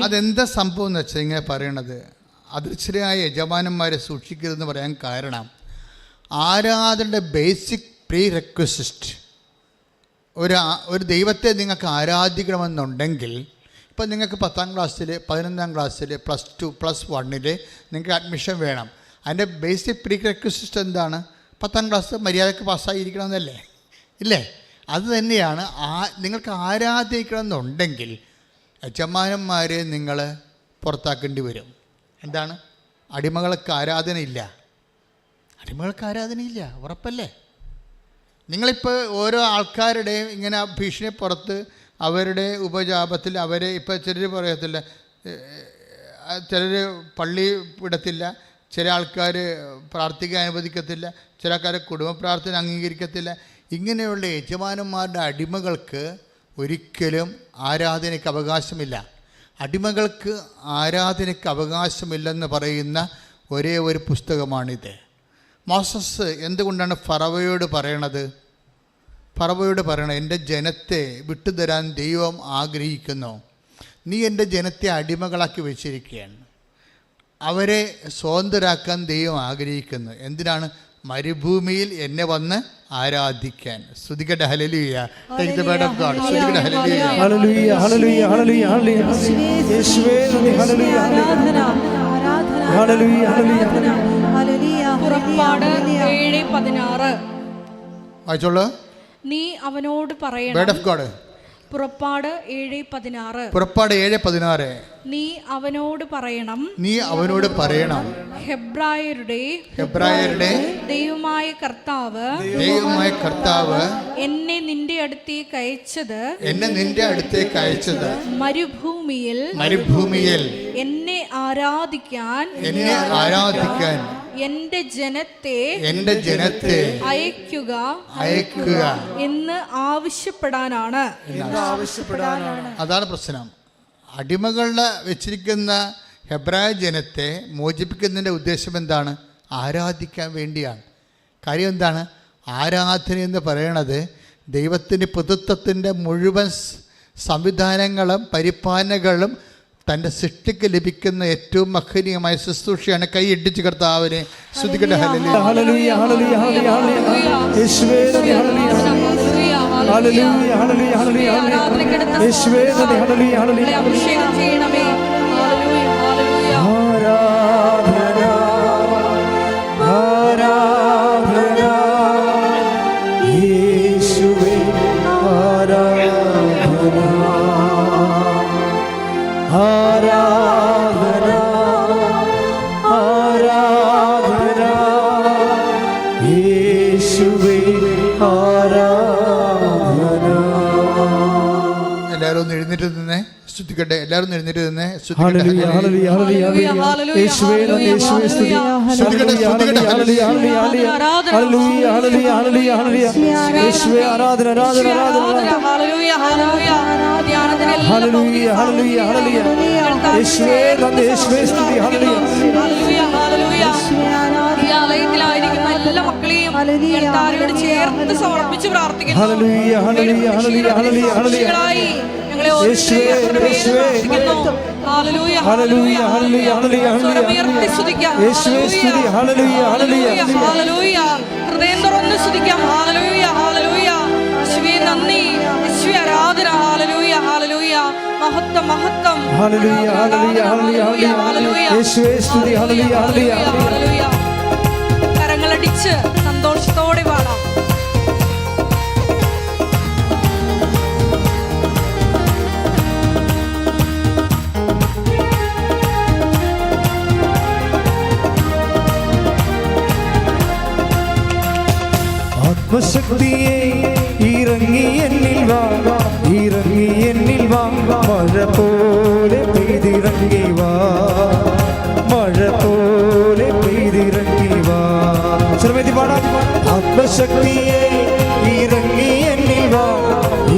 അതെന്താ സംഭവം എന്ന് വെച്ചാൽ ഇങ്ങനെ പറയണത്, അദൃശ്യരായ യജമാനന്മാരെ സൂക്ഷിക്കരുതെന്ന് പറയാൻ കാരണം ആരാധനയുടെ ബേസിക് പ്രീ റെക്വസിസ്റ്റ് ഒരു ദൈവത്തെ നിങ്ങൾക്ക് ആരാധിക്കണമെന്നുണ്ടെങ്കിൽ, ഇപ്പം നിങ്ങൾക്ക് 10ാം ക്ലാസ്സിൽ 11ാം ക്ലാസ്സിൽ +2 +1 നിങ്ങൾക്ക് അഡ്മിഷൻ വേണം. അതിൻ്റെ ബേസിക് പ്രീ റെക്വസിസ്റ്റ് എന്താണ്? 10ാം ക്ലാസ് മര്യാദക്ക് പാസ്സായിരിക്കണമെന്നല്ലേ? ഇല്ലേ? അത് തന്നെയാണ് നിങ്ങൾക്ക് ആരാധിക്കണമെന്നുണ്ടെങ്കിൽ യജമാനന്മാരെ നിങ്ങൾ പുറത്താക്കേണ്ടി വരും. എന്താണ്? അടിമകൾക്ക് ആരാധനയില്ല, ഉറപ്പല്ലേ? നിങ്ങളിപ്പോൾ ഓരോ ആൾക്കാരുടെയും ഇങ്ങനെ ഭീഷണി പുറത്ത് അവരുടെ ഉപജാപത്തിൽ അവരെ ഇപ്പോൾ ചിലർ പറയത്തില്ല, ചിലർ പള്ളി വിടത്തില്ല, ചില ആൾക്കാർ പ്രാർത്ഥിക്കാൻ അനുവദിക്കത്തില്ല, ചില ആൾക്കാർ കുടുംബ പ്രാർത്ഥന അംഗീകരിക്കത്തില്ല. ഇങ്ങനെയുള്ള യജമാനന്മാരുടെ അടിമകൾക്ക് ഒരിക്കലും ആരാധനയ്ക്ക് അവകാശമില്ല. അടിമകൾക്ക് ആരാധനയ്ക്ക് അവകാശമില്ലെന്ന് പറയുന്ന ഒരേ ഒരു പുസ്തകമാണിത്. മോസസ് എന്തുകൊണ്ടാണ് ഫറവോയോട് പറയണത്? എൻ്റെ ജനത്തെ വിട്ടുതരാൻ ദൈവം ആഗ്രഹിക്കുന്നു. നീ എൻ്റെ ജനത്തെ അടിമകളാക്കി വെച്ചിരിക്കുകയാണ്. അവരെ സ്വതന്ത്രരാക്കാൻ ദൈവം ആഗ്രഹിക്കുന്നു. എന്തിനാണ്? മരുഭൂമിയിൽ എന്നെ വന്ന് ആരാധിക്കാൻ. സ്തുതിക്കട്ടെ, ഹല്ലേലൂയ. Take the word of God. സ്തുതിക്കട്ടെ, ഹല്ലേലൂയ, ഹല്ലേലൂയ, ഹല്ലേലൂയ, ഹല്ലേലൂയ, ഹല്ലേലൂയ. യേശുവേ നന്ദി, ഹല്ലേലൂയ, ആരാധന, ഹല്ലേലൂയ, ഹല്ലേലൂയ, ഹല്ലേലൂയ. പുറപ്പാട് 7:16 വായിച്ചോളൂ. നീ അവനോട് പറയണം. Word of God. പുറപ്പാട് 7:16 നീ അവനോട് പറയണം, ഹെബ്രായരുടെ ദൈവമായ കർത്താവ് എന്നെ നിന്റെ അടുത്തേക്ക് അയച്ചത് മരുഭൂമിയിൽ എന്നെ ആരാധിക്കാൻ എന്റെ ജനത്തെ അയക്കുക എന്ന് ആവശ്യപ്പെടാനാണ്. അതാണ് പ്രശ്നം. അടിമകളുടെ വെച്ചിരിക്കുന്ന ഹെബ്രായ ജനത്തെ മോചിപ്പിക്കുന്നതിൻ്റെ ഉദ്ദേശം എന്താണ്? ആരാധിക്കാൻ വേണ്ടിയാണ്. കാര്യം എന്താണ്? ആരാധന എന്ന് പറയണത് ദൈവത്തിൻ്റെ പുതുത്വത്തിൻ്റെ മുഴുവൻ സംവിധാനങ്ങളും പരിപാലനകളും തൻ്റെ സൃഷ്ടിക്ക് ലഭിക്കുന്ന ഏറ്റവും മഹനീയമായ ശുശ്രൂഷയാണ്. കൈ ഇടിച്ച് കർത്താവിനെ സ്തുതിക്കട്ടെ. ഹല്ലേലൂയ, ഹല്ലേലൂയ, ഹല്ലേലൂയ, ഹല്ലേലൂയ. യേശുവേ നന്ദി, ഹല്ലേലൂയ, ഹല്ലേലൂയ, ഹല്ലേലൂയ, ഹല്ലേലൂയ. യേശുവേ നന്ദി, ഹല്ലേലൂയ, ഹല്ലേലൂയ. അഭിഷേകം ചെയ്യണമേ. ഹല്ലേലൂയ, ഹല്ലേലൂയ. ആരാധന, യേശുവേ ആരാധന, ആരാധന, ആരാധന, യേശുവേ ആരാധന. എല്ലാവരും ഒന്ന് എഴുന്നേറ്റ് നിന്നേ സ്തുതിക്കട്ടെ. എല്ലാവരും എഴുന്നേറ്റ് നിന്നേ സ്തുതിക്കട്ടെ. ഹല്ലേലൂയ, ഹല്ലേലൂയ, ഹല്ലേലൂയ, യേശുവേ നന്ദി, യേശുവേ സ്തുതി. സ്തുതിക്കട്ടെ, സ്തുതിക്കട്ടെ. ഹല്ലേലൂയ, ഹല്ലേലൂയ, ഹല്ലേലൂയ, ഹല്ലേലൂയ, ഹല്ലേലൂയ, ഹല്ലേലൂയ, ഹല്ലേലൂയ. യേശുവേ ആരാധന, ആരാധന, ആരാധന. ഹല്ലേലൂയ, ഹല്ലേലൂയ. ഹല്ലേലൂയ, ഹല്ലേലൂയ, ഹല്ലേലൂയ. യേശുവേ നന്ദി, യേശുവേ സ്തുതി. ഹല്ലേലൂയ, ഹല്ലേലൂയ, ഹല്ലേലൂയ. ഈ ആലയത്തിലായിരിക്കുന്ന എല്ലാ മക്കളെയും കർത്താവിനോട് ചേർത്ത് സമർപ്പിച്ച് പ്രാർത്ഥിക്കുന്നു. ഹല്ലേലൂയ, ഹല്ലേലൂയ, ഹല്ലേലൂയ, ഹല്ലേലൂയ, ഹല്ലേലൂയ. ഞങ്ങളെ ഓർമ്മിക്കുന്നു. ഹല്ലേലൂയ, ഹല്ലേലൂയ, ഹല്ലേലൂയ, ഹല്ലേലൂയ. ഉയർത്തി സ്തുതിക്കാം. യേശുവേ സ്തുതി. ഹല്ലേലൂയ, ഹല്ലേലൂയ, ഹല്ലേലൂയ. ഹൃദയം തുറന്ന് സ്തുതിക്കാം. ഹല്ലേലൂയ, ഹല്ലേലൂയ. യേശുവേ നന്ദി, യേശുവേ ആരാധന. ഹല്ലേലൂയ, ഹല്ലേലൂയ. മഹത്വം, മഹത്വം. ഹല്ലേലൂയ, ഹല്ലേലൂയ, ഹല്ലേലൂയ, ഹല്ലേലൂയ. യേശുവേ സ്തുതി. ഹല്ലേലൂയ, ഹല്ലേലൂയ, ഹല്ലേലൂയ. കരങ്ങളടിച്ച് സന്തോഷത്തോടെ പാടാം. ആത്മശക്തിയെ ഇറങ്ങി എന്നിൽ വാ, ഇറങ്ങി എന്നിൽ വാ, മഴ പോലെ പെയ്തിറങ്ങി വാ, മഴ പോലെ പെയ്തിറങ്ങി വാ. ശ്രമേതി പാടാം. ആത്മശക്തിയെ ഇറങ്ങി എന്നിൽ വാ,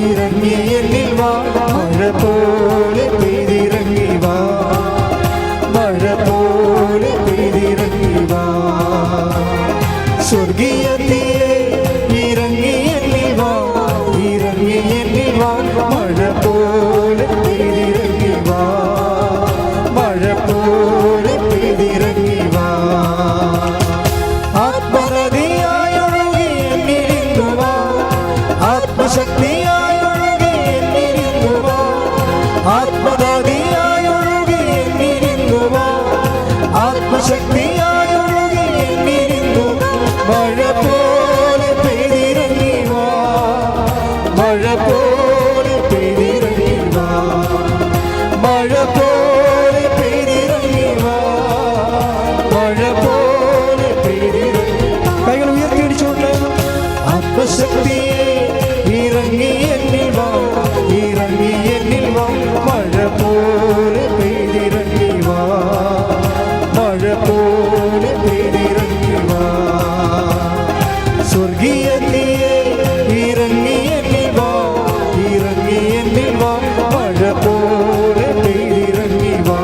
ഇറങ്ങി എന്നിൽ വാ, മഴ പോലെ പെയ്തിറങ്ങി വാ, മഴ പോലെ പെയ്തിറങ്ങി വാ. സ്വർഗീയതയെ ഇറങ്ങി എന്നിൽ വാ, ഇറങ്ങി എന്നിൽ വാ, മഴ പോലെ പെയ്തിറങ്ങി വാ, മഴ പോലെ പെയ്തിറങ്ങി വാ. ആത്മനദിയായൊഴുകി എന്നിലിന്നു വാ, ആത്മശക്തിയായൊഴുകി എന്നിലിന്നു വാ, ആത്മനദിയായൊഴുകി എന്നിലിന്നു വാ, ആത്മശക്തിയായൊഴുകി എന്നിലിന്നു. മഴ പോലെ പെയ്തിറങ്ങി വാ, മഴ പോലെ പെയ്തിറങ്ങി വാ, മഴ പോലെ പെയ്തിറങ്ങി വാ, മഴ പോലെ പെയ്തിറങ്ങി. കൈകൾ ഉയർത്തിയടിച്ചോട്ടെ. ആത്മശക്തിയെ ഇറങ്ങി എന്നിൽ വാ, ഇറങ്ങി എന്നിൽ വാ, മഴ പോലെ പെയ്തിറങ്ങി വാ, മഴ പോലെ പെയ്തിറങ്ങി വാ. സ്വർഗീയതയെ ഇറങ്ങി എന്നിൽ വാ, ഇറങ്ങി എന്നിൽ വാ, മഴ പോലെ പെയ്തിറങ്ങി വാ,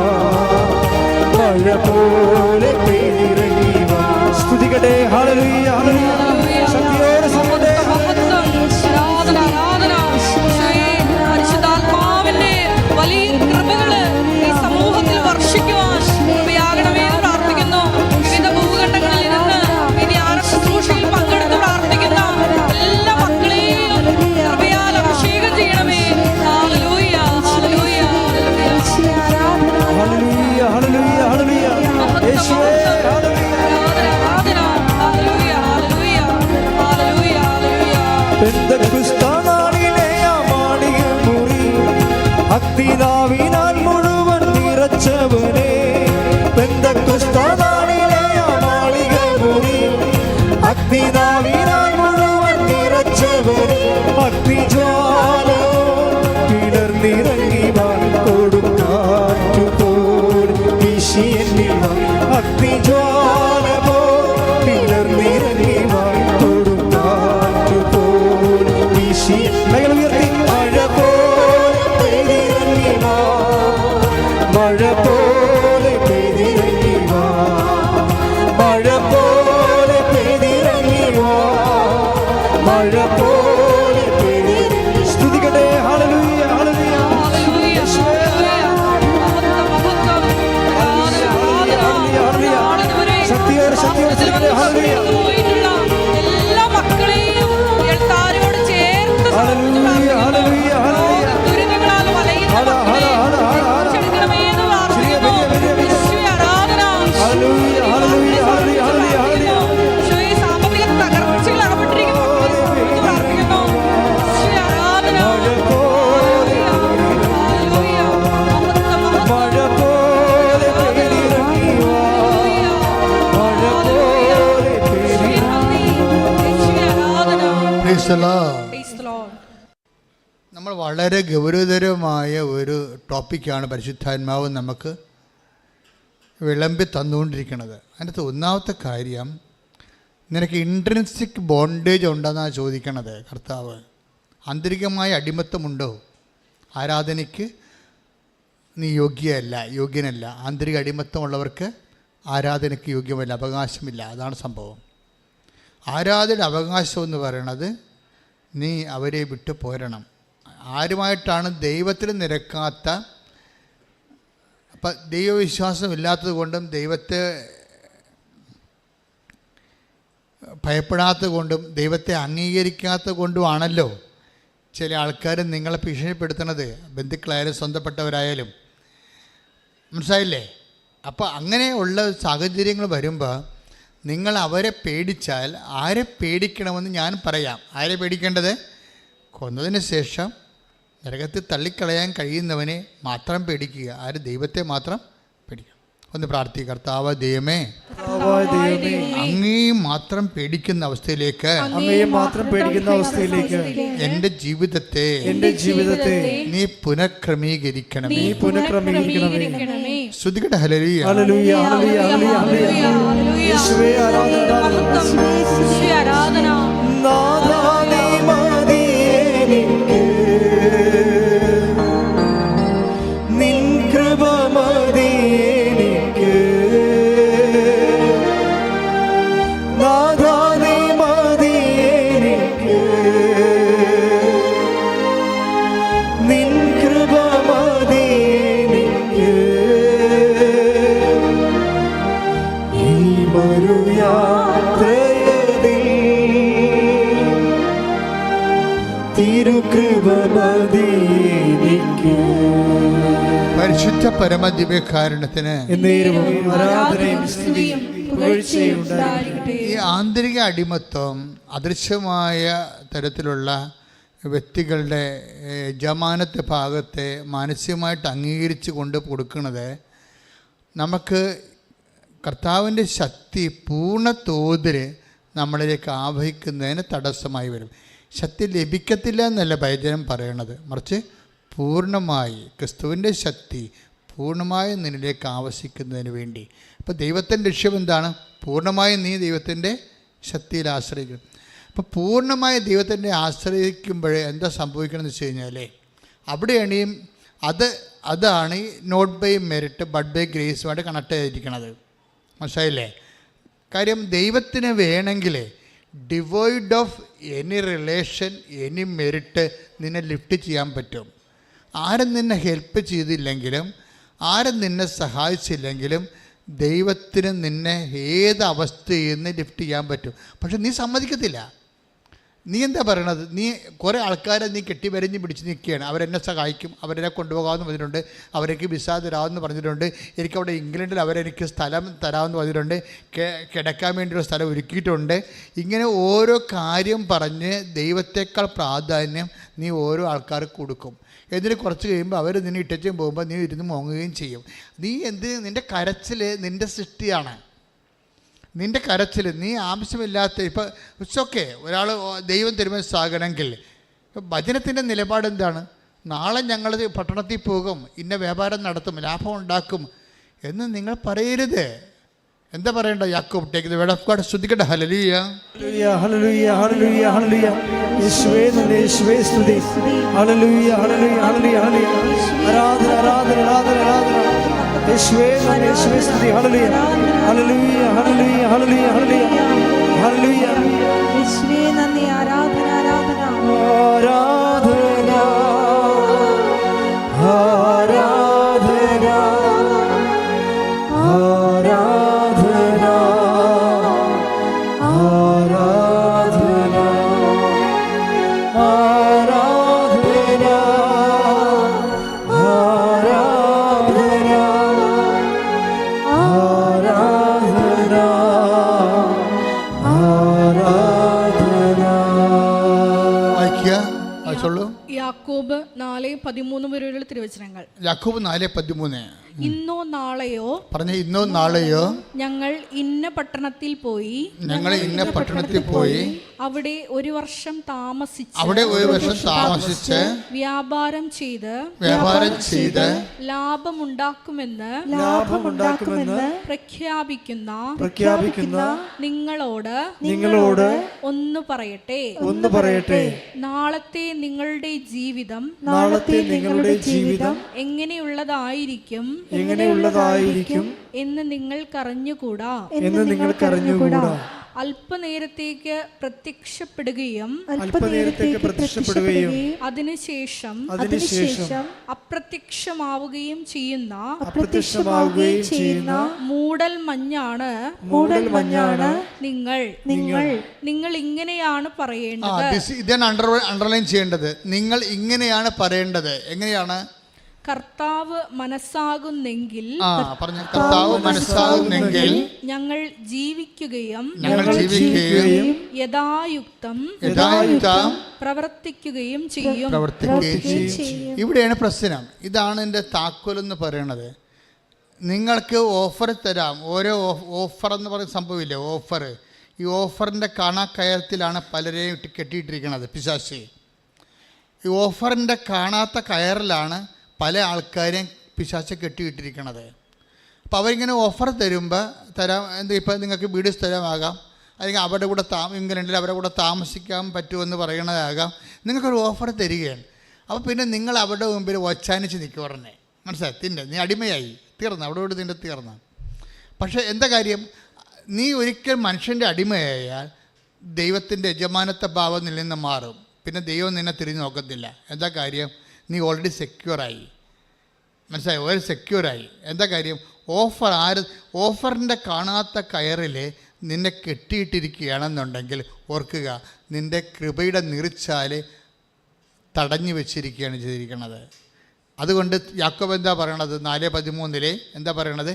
മഴ പോലെ പെയ്തിറങ്ങി വാ. സ്തുതിക്കട്ടെ. ഹല്ലേലൂയ, ഹല്ലേലൂയ. ശക്തിയോടെ സ്തുതിക്കട്ടെ. ആരാധന, ആരാധന. ഈശോയെ, പരിശുദ്ധാത്മാവിന്റെ വലിയ കൃപകള് ഈ സമൂഹത്തിൽ വർഷിക്കുവാൻ കൃപയാകണമേ എന്ന് പ്രാർത്ഥിക്കുന്നു. വിവിധ ഭൂഖണ്ഡങ്ങളിൽ നിന്ന് ഈ ധ്യാന ശുശ്രൂഷയിൽ പങ്കെടുത്ത് പ്രാർത്ഥിക്കുന്ന എല്ലാ മക്കളെയും കൃപയാൽ അഭിഷേകം ചെയ്യണമേ. ഹല്ലേലൂയ, ഹല്ലേലൂയ, ഹല്ലേലൂയ. ഹല്ലേലൂയ, ഹല്ലേലൂയ, ഹല്ലേലൂയ. യേശുവേ, ഹല്ലേലൂയ. ആരാധന, ഹല്ലേലൂയ, ഹല്ലേലൂയ, ഹല്ലേലൂയ, ഹല്ലേലൂയ. പെന്തക്കോസ്താനാളിലെ ആ മാളിക മുറി അഗ്നിനാവിനാൽ മുഴുവൻ നിറച്ചവനെ. പെന്തക്കോസ്താനാളിലെ ആ മാളിക മുറി അഗ്നിനാവിനാൽ മുഴുവൻ നിറച്ചവനെ. അഗ്നിജ്വാലോ പിളർന്നിറങ്ങി വാ, കൊടുങ്കാറ്റുപോൽ വീശി എന്നിൽ വാ. അഗ്നിജ്വാലോ പിളർന്നിറങ്ങി വാ, കൊടുങ്കാറ്റുപോൽ വീശി. കൈകൾ ഉയർത്തി. മഴ പോലെ പെയ്തിറങ്ങി വാ, മഴ പോലെ പെയ്തിറങ്ങി വാ, മഴ പോലെ പെയ്തിറങ്ങി വാ, മഴ പോലെ പെയ്തിറങ്ങി. സ്തുതിക്കട്ടെ. ഹല്ലേലൂയ, ഹല്ലേലൂയ. ഹല്ലേലൂയ, ഹല്ലേലൂയ. മഹത്വം, മഹത്വം. ആരാധന, ശക്തിയോടെ, ശക്തിയോടെ സ്തുതിക്കട്ടെ. ഹല്ലേലൂയ. പോയിട്ടുള്ള എല്ലാ മക്കളെയും എഴുത്താരോട് ചേർത്ത് ഹല്ലേലൂയ, ഹല്ലേലൂയ, ഹല്ലേലൂയ. ദുരിതങ്ങളാൽ വലയുന്ന ഹല, ഹല, ഹല, ഹല, ഹല. രക്ഷിക്കണമേ എന്ന് പ്രാർത്ഥിക്കുന്നു. ഈശോയെ, ആരാധന. ഹല്ലേലൂയ, ഹല്ലേലൂയ, ഹല്ലേലൂയ, ഹല്ലേലൂയ, ഹല്ലേലൂയ. ഈശോയെ, സാമ്പത്തിക തകർച്ചയിൽ അകപ്പെട്ടിരിക്കുന്ന മക്കളെ ഓർത്ത് പ്രാർത്ഥിക്കുന്നു. ഈശോയെ, ആരാധന. മഴ പോലെ, ഹല്ലേലൂയ. മഹത്വം, മഹത്വം. മഴ പോലെ പെയ്തിറങ്ങി വാ, മഴ പോലെ പെയ്തിറങ്ങി. ഈശോയെ, ആരാധന. Praise the Lord. Praise the Lord. നമ്മൾ വളരെ ഗൗരവതരമായ ഒരു ടോപ്പിക്കാണ് പരിശുദ്ധാത്മാവ് നമുക്ക് വിളമ്പി തന്നുകൊണ്ടിരിക്കുന്നത്. അതിനകത്ത് ഒന്നാമത്തെ കാര്യം, നിനക്ക് ഇൻട്രിൻസിക് ബോണ്ടേജ് ഉണ്ടെന്നാണ് ചോദിക്കണത് കർത്താവ്. ആന്തരികമായ അടിമത്തമുണ്ടോ? ആരാധനയ്ക്ക് നീ യോഗ്യനല്ല. ആന്തരിക അടിമത്തമുള്ളവർക്ക് ആരാധനയ്ക്ക് യോഗ്യമല്ല, അവകാശമില്ല. അതാണ് സംഭവം. ആരാധനയുടെ അവകാശം എന്ന് പറയണത് നീ അവരെ വിട്ടു പോരണം. ആരുമായിട്ടാണ് ദൈവത്തിൽ നിരക്കാത്ത, അപ്പം ദൈവവിശ്വാസം ഇല്ലാത്തത് കൊണ്ടും ദൈവത്തെ ഭയപ്പെടാത്തത് കൊണ്ടും ദൈവത്തെ അംഗീകരിക്കാത്തത് കൊണ്ടുമാണല്ലോ ചില ആൾക്കാർ നിങ്ങളെ ഭീഷണിപ്പെടുത്തുന്നത്, ബന്ധുക്കളായാലും സ്വന്തപ്പെട്ടവരായാലും. മനസ്സിലായില്ലേ? അപ്പോൾ അങ്ങനെയുള്ള സാഹചര്യങ്ങൾ വരുമ്പോൾ നിങ്ങൾ അവരെ പേടിച്ചാൽ, ആരെ പേടിക്കണമെന്ന് ഞാൻ പറയാം. ആരെ പേടിക്കേണ്ടത്? കൊന്നതിന് ശേഷം നരകത്തിൽ തള്ളിക്കളയാൻ കഴിയുന്നവനെ മാത്രം പേടിക്കുക. ആര്? ദൈവത്തെ മാത്രം പേടിക്കുക. ഒന്ന് പ്രാർത്ഥിക്കുക. കർത്താവ് ദൈവമേ, അങ്ങേ മാത്രം പേടിക്കുന്ന അവസ്ഥയിലേക്ക്, അങ്ങയെ മാത്രം പേടിക്കുന്ന അവസ്ഥയിലേക്ക് എൻ്റെ ജീവിതത്തെ നീ പുനഃക്രമീകരിക്കണമേ. ശ്രുതികട്ടെ. ഹല്ലേലൂയ, ഹല്ലേലൂയ, ഹല്ലേലൂയ, ഹല്ലേലൂയ. യേശുവേ, ആരാധന. ഈശോയെ, ആരാധന. നാഥാ നീ മതി എനിക്ക്, നിൻ കൃപ മതി എനിക്ക്. നാഥാ നീ മതി എനിക്ക്, നീ മതി എനിക്ക്. പരിശുദ്ധ പരമദിവ്യകാരുണ്യത്തിന് എന്നേരവും ആരാധനയും സ്തുതിയും പുകഴ്ചയും ഉണ്ടായിരിക്കട്ടെ. ഈ ആന്തരിക അടിമത്വം അദൃശ്യമായ തരത്തിലുള്ള വ്യക്തികളുടെ യജമാനത്തെ ഭാഗത്തെ മാനസികമായിട്ട് അംഗീകരിച്ച് കൊണ്ട് കൊടുക്കുന്നത് നമുക്ക് കർത്താവിൻ്റെ ശക്തി പൂർണ്ണ തോതിൽ നമ്മളിലേക്ക് ആവഹിക്കുന്നതിന് തടസ്സമായി വരും. ശക്തി ലഭിക്കത്തില്ല എന്നല്ല ബൈബിൾ പറയണത്, മറിച്ച് പൂർണ്ണമായി ക്രിസ്തുവിൻ്റെ ശക്തി പൂർണ്ണമായും നിന്നിലേക്ക് ആവശ്യിക്കുന്നതിന് വേണ്ടി. അപ്പോൾ ദൈവത്തിൻ്റെ ലക്ഷ്യം എന്താണ്? പൂർണ്ണമായും നീ ദൈവത്തിൻ്റെ ശക്തിയിൽ ആശ്രയിക്കണം. അപ്പോൾ പൂർണ്ണമായി ദൈവത്തിൻ്റെ ആശ്രയിക്കുമ്പോൾ എന്താ സംഭവിക്കണമെന്ന് വെച്ച് കഴിഞ്ഞാൽ അവിടെയാണ് ഈ അതാണ് ഈ not by merit but by ഗ്രേസുമായിട്ട് കണക്ട് ചെയ്തിരിക്കുന്നത്. മനസ്സിലായില്ലേ? കാര്യം ദൈവത്തിന് വേണമെങ്കിൽ devoid of any relation any merit നിന്നെ ലിഫ്റ്റ് ചെയ്യാൻ പറ്റും. ആരും നിന്നെ ഹെൽപ്പ് ചെയ്തില്ലെങ്കിലും ആരും നിന്നെ സഹായിച്ചില്ലെങ്കിലും ദൈവത്തിന് നിന്നെ ഏത് അവസ്ഥയിൽ നിന്ന് ലിഫ്റ്റ് ചെയ്യാൻ പറ്റും. പക്ഷെ നീ സമ്മതിക്കത്തില്ല. നീ എന്താ പറയണത്? നീ കുറേ ആൾക്കാരെ നീ കെട്ടിവരഞ്ഞ് പിടിച്ച് നിൽക്കുകയാണ്. അവരെന്നെ സഹായിക്കും, അവരെന്നെ കൊണ്ടുപോകാമെന്ന് പറഞ്ഞിട്ടുണ്ട്, അവർക്ക് വിസ തരാമെന്ന് പറഞ്ഞിട്ടുണ്ട്, എനിക്കവിടെ ഇംഗ്ലണ്ടിൽ അവരെനിക്ക് സ്ഥലം തരാമെന്ന് പറഞ്ഞിട്ടുണ്ട്, കിടക്കാൻ വേണ്ടിയുള്ള സ്ഥലം ഒരുക്കിയിട്ടുണ്ട്. ഇങ്ങനെ ഓരോ കാര്യം പറഞ്ഞ് ദൈവത്തേക്കാൾ പ്രാധാന്യം നീ ഓരോ ആൾക്കാർക്ക് കൊടുക്കും. എന്നിട്ട് കുറച്ച് കഴിയുമ്പോൾ അവർ നിന്നെ ഇട്ടച്ചും പോകുമ്പോൾ നീ ഇരുന്ന് മോങ്ങുകയും ചെയ്യും. നീ നിൻ്റെ കരച്ചിൽ നിൻ്റെ സൃഷ്ടിയാണ്. നിൻ്റെ കരച്ചിൽ നീ ആവശ്യമില്ലാത്ത ഇപ്പോൾ ഇറ്റ്സ് ഒരാൾ ദൈവം തിരുമനസ്സാകണമെങ്കിൽ വചനത്തിൻ്റെ നിലപാട് എന്താണ്? നാളെ ഞങ്ങൾ പട്ടണത്തിൽ പോകും, ഇന്ന വ്യാപാരം നടത്തും, ലാഭം ഉണ്ടാക്കും എന്ന് നിങ്ങൾ പറയരുത്. എന്താ പറയണ്ട? Yakob take the word of God. ശ്രദ്ധിക്കട്ടെ. ഹല്ലേലൂയ ഹല്ലേലൂയ ഹല്ലേലൂയ ഹല്ലേലൂയ. യേശുവേ നന്ദി, യേശുവേ സ്തുതി. ഹല്ലേലൂയ ഹല്ലേലൂയ ഹല്ലേലൂയ ഹല്ലേലൂയ. ആരാധന ആരാധന ആരാധന ആരാധന. യേശുവേ നന്ദി, യേശുവേ സ്തുതി. ഹല്ലേലൂയ ഹല്ലേലൂയ ഹല്ലേലൂയ ഹല്ലേലൂയ ഹല്ലേലൂയ ഹല്ലേലൂയ. യേശുവേ നന്ദി. ആരാധന ആരാധന ആരാധന ആരാധന ആരാധന ആരാധന ആരാധന ആരാധന ആരാധന ആരാധന. വായിക്കുക, വായിച്ചോളൂ. യാക്കോബ് 4:13 വരെയുള്ള തിരുവചനങ്ങൾ. യാക്കോബ് 4:13. ഇന്നോ നാളെയോ പറഞ്ഞ ഇന്നോ നാളെയോ ഞങ്ങൾ ഇന്ന പട്ടണത്തിൽ പോയി അവിടെ ഒരു വർഷം താമസിച്ച് വ്യാപാരം ചെയ്ത് ലാഭമുണ്ടാക്കുമെന്ന് പ്രഖ്യാപിക്കുന്ന നിങ്ങളോട് ഒന്ന് പറയട്ടെ. നാളത്തെ നിങ്ങളുടെ ജീവിതം എങ്ങനെയുള്ളതായിരിക്കും എന്ന് നിങ്ങൾക്കറിഞ്ഞുകൂടാ. അല്പനേരത്തേക്ക് പ്രത്യക്ഷപ്പെടുകയും അതിനുശേഷം അപ്രത്യക്ഷമാവുകയും ചെയ്യുന്ന മൂടൽ മഞ്ഞാണ് നിങ്ങൾ ഇങ്ങനെയാണ് പറയേണ്ടത്. ഇതാണ് അണ്ടർലൈൻ ചെയ്യേണ്ടത്. നിങ്ങൾ ഇങ്ങനെയാണ് പറയേണ്ടത്. എങ്ങനെയാണ്? കർത്താവ് മനസ്സാകുന്നെങ്കിൽ ഞങ്ങൾ ജീവിക്കുകയും യഥായുക്തം പ്രവർത്തിക്കുകയും ചെയ്യും. ഇവിടെയാണ് പ്രശ്നം. ഇതാണ് എൻ്റെ താക്കോലെന്ന് പറയണത്. നിങ്ങൾക്ക് ഓഫർ തരാം. ഓരോ ഓഫർ എന്ന് പറയുന്ന സംഭവമില്ലേ, ഓഫർ. ഈ ഓഫറിൻ്റെ കാണാക്കയത്തിലാണ് പലരെയും കെട്ടിയിട്ടിരിക്കുന്നത് പിശാച്. ഈ ഓഫറിൻ്റെ കാണാത്ത കയറിലാണ് പല ആൾക്കാരെയും പിശാച് കെട്ടിയിട്ടിരിക്കണത്. അപ്പോൾ അവരിങ്ങനെ ഓഫർ തരുമ്പോൾ ഇപ്പോൾ നിങ്ങൾക്ക് വീട് സ്ഥലമാകാം, അല്ലെങ്കിൽ അവരുടെ കൂടെ ഇംഗ്ലണ്ടിൽ അവരുടെ കൂടെ താമസിക്കാൻ പറ്റുമെന്ന് പറയണതാകാം. നിങ്ങൾക്കൊരു ഓഫർ തരികയാണ്. അപ്പോൾ പിന്നെ നിങ്ങൾ അവരുടെ മുമ്പിൽ ഒച്ചാനിച്ച് നിൽക്കുക. പറഞ്ഞേ മനസ്സിലായി? നീ അടിമയായി തീർന്നു, അവിടെ നിൻ്റെ തീർന്നു. പക്ഷേ എന്താ കാര്യം? നീ ഒരിക്കൽ മനുഷ്യൻ്റെ അടിമയായാൽ ദൈവത്തിൻ്റെ യജമാനത്തെ ഭാവം നിന്നിൽ നിന്ന് മാറും. പിന്നെ ദൈവം നിന്നെ തിരിഞ്ഞു നോക്കത്തില്ല. എന്താ കാര്യം? നീ ഓൾറെഡി സെക്യൂറായി. മനസ്സിലായി? ഒരു സെക്യൂറായി. എന്താ കാര്യം? ഓഫറിൻ്റെ കാണാത്ത കയറിൽ നിന്നെ കെട്ടിയിട്ടിരിക്കുകയാണെന്നുണ്ടെങ്കിൽ ഓർക്കുക, നിൻ്റെ കൃപയുടെ നിറിച്ചാൽ തടഞ്ഞു വെച്ചിരിക്കുകയാണ് ചെയ്തിരിക്കുന്നത്. അതുകൊണ്ട് യാക്കോബ് എന്താ പറയണത്? 4:13 എന്താ പറയണത്?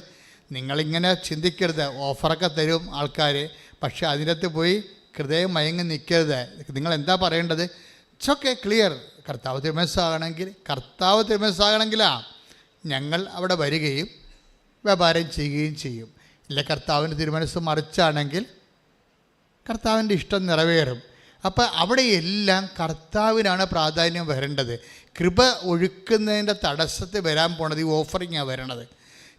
നിങ്ങളിങ്ങനെ ചിന്തിക്കരുത്, ഓഫറൊക്കെ തരും ആൾക്കാർ, പക്ഷേ അതിനകത്ത് പോയി ഹൃദയം മയങ്ങി നിൽക്കരുത്. നിങ്ങൾ എന്താ പറയേണ്ടത്? It's okay, clear. കർത്താവ് തിരുമനസ്സാകണമെങ്കിലാ ഞങ്ങൾ അവിടെ വരികയും വ്യാപാരം ചെയ്യുകയും ചെയ്യും. ഇല്ല, കർത്താവിൻ്റെ തിരുമനസ്സ് മറിച്ചാണെങ്കിൽ കർത്താവിൻ്റെ ഇഷ്ടം നിറവേറും. അപ്പോൾ അവിടെയെല്ലാം കർത്താവിനാണ് പ്രാധാന്യം വരേണ്ടത്. കൃപ ഒഴുക്കുന്നതിൻ്റെ തടസ്സത്തിൽ വരാൻ പോണത് ഈ ഓഫറിങ്ങാണ് വരണത്.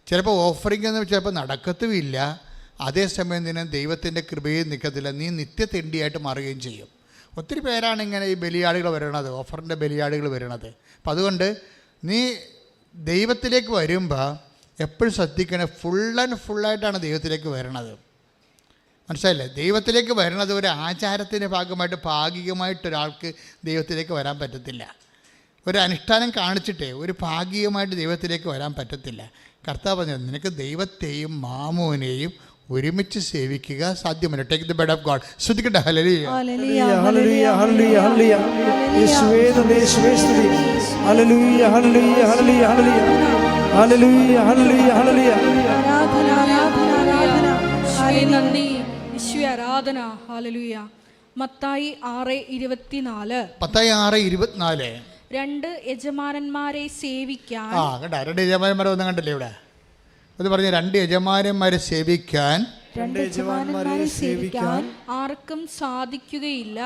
ചിലപ്പോൾ ഓഫറിംഗ് എന്ന് ചിലപ്പോൾ നടക്കത്തുമില്ല, അതേസമയം തന്നെ ദൈവത്തിൻ്റെ കൃപയും നിൽക്കത്തില്ല, നീ നിത്യതെണ്ടിയായിട്ട് മാറുകയും ചെയ്യും. ഒത്തിരി പേരാണ് ഇങ്ങനെ ഈ ബലിയാടുകൾ വരണത്, ഓഫറിൻ്റെ ബലിയാടുകൾ വരണത്. അപ്പം അതുകൊണ്ട് നീ ദൈവത്തിലേക്ക് വരുമ്പോൾ എപ്പോഴും ശ്രദ്ധിക്കണേ, ഫുള്ളായിട്ടാണ് ദൈവത്തിലേക്ക് വരണത്. മനസ്സിലായില്ലേ? ദൈവത്തിലേക്ക് വരണത് ഒരു ആചാരത്തിൻ്റെ ഭാഗമായിട്ട് ഭാഗികമായിട്ടൊരാൾക്ക് ദൈവത്തിലേക്ക് വരാൻ പറ്റത്തില്ല. ഒരു അനുഷ്ഠാനം കാണിച്ചിട്ടേ ഒരു ഭാഗികമായിട്ട് ദൈവത്തിലേക്ക് വരാൻ പറ്റത്തില്ല. കർത്താവ് പറഞ്ഞത് നിനക്ക് ദൈവത്തെയും മാമോനെയും ഒരുമിച്ച് സേവിക്കുക സാധ്യമല്ല. Take the bed of God. ശ്രദ്ധിക്കട്ടെ. ഹല്ലേലൂയ ഹല്ലേലൂയ ഹല്ലേലൂയ ഹല്ലേലൂയ. യേശുവേ യേശുവേ സ്തുതി. ഹല്ലേലൂയ ഹല്ലേലൂയ ഹല്ലേലൂയ ഹല്ലേലൂയ ഹല്ലേലൂയ ഹല്ലേലൂയ. ആരാധന ആരാധന ആരാധന. യേശുവേ നന്ദി, യേശുവേ ആരാധന. ഹല്ലേലൂയ. മത്തായി 6:24. മത്തായി 6:24. 2 യജമാനന്മാരെ സേവിക്കാൻ. കണ്ട, 2 യജമാനന്മാരെ ഒന്നും കണ്ടില്ലേ ഇവിടെ? അത് പറഞ്ഞ് 2 യജമാനന്മാരെ സേവിക്കാൻ, 2 യജമാനന്മാരെ സേവിക്കാൻ ആർക്കും സാധിക്കുകയില്ല.